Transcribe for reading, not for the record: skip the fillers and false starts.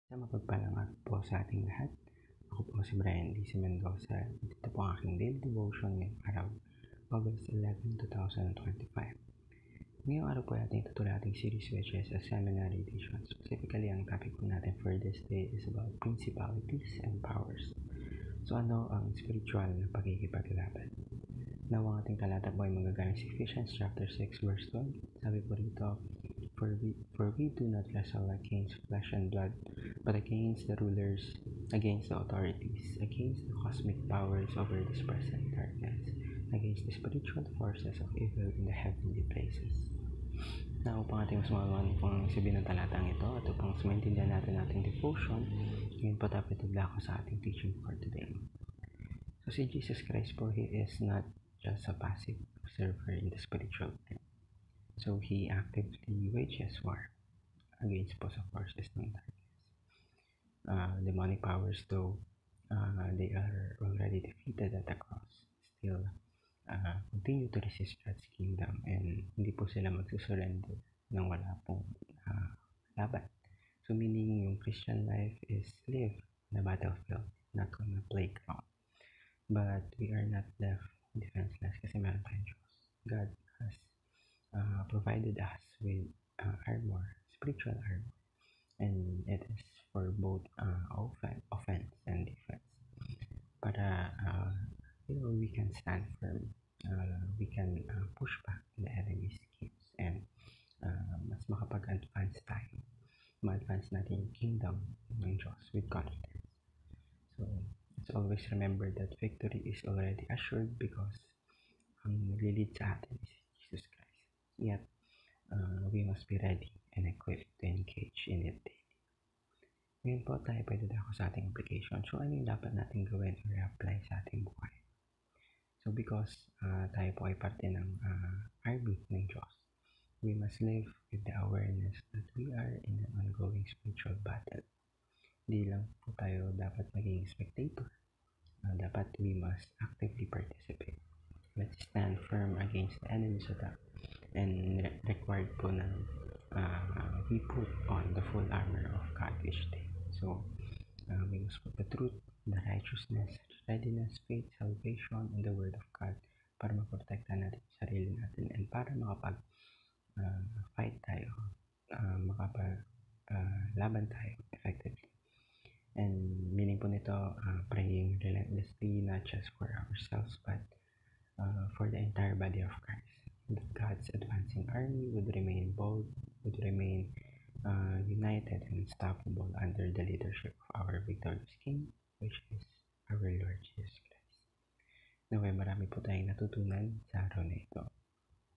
Sa mapagpalang araw po sa ating lahat. Ako po si Brian D. Mendoza. Ito po ang aking daily devotion ngayong araw, August 11, 2025. Ngayong araw po ating tutuloy ating series which is a seminary edition. Specifically, ang topic po natin for this day is about principalities and powers. So ano ang spiritual na pagkikipaglaban? Now, ang ating talata po ay magagaling sa Ephesians chapter 6 verse 12. Sabi po rito, For we do not wrestle against flesh and blood, but against the rulers, against the authorities, against the cosmic powers over this present darkness, against the spiritual forces of evil in the heavenly places. Now, upang ating mas malaman kung sabihin ng talatang ito at upang mas maintindihan natin ating devotion, ngayon po tayo tutugla ako sa ating teaching for today. So si Jesus Christ po, He is not just a passive observer in the spiritual realm. So He actively wages war against po sa forces ng darkness. Demonic powers, though they are already defeated at the cross, still continue to resist God's kingdom and hindi po sila magsusurrender nang wala pong laban. So meaning yung Christian life is live on the battlefield, not on a playground. But we are not left defenseless kasi meron tayong Diyos. God has provided us with armor, spiritual armor, and it is for both offense and defense. Para we can stand firm, we can push back the enemy's schemes, and mas makapag-advance tayo, ma-advance natin yung kingdom ng Diyos with confidence. So let's always remember that victory is already assured because ang nililid sa atin is Jesus Christ. Yet, we must be ready and equipped to engage in it daily. Ngayon po tayo pwede ako sa ating application. So, ano yung dapat natin gawin or apply sa ating buhay? So, because tayo po ay parte ng army ng Diyos, we must live with the awareness that we are in an ongoing spiritual battle. Hindi lang po tayo dapat maging spectator. Dapat we must actively participate. Let's stand firm against the enemy's attack. And required po na we put on the full armor of God each day. So, we must put the truth, the righteousness, readiness, faith, salvation, and the Word of God para maprotektahan natin yung sarili natin and para makapag-fight tayo, makapag-laban tayo effectively. And meaning po nito, praying relentlessly, not just for ourselves, but for the entire body of Christ. That God's advancing army would remain bold, would remain united and unstoppable under the leadership of our victorious King, which is our Lord Jesus Christ. Naway marami po tayong natutunan sa araw na ito.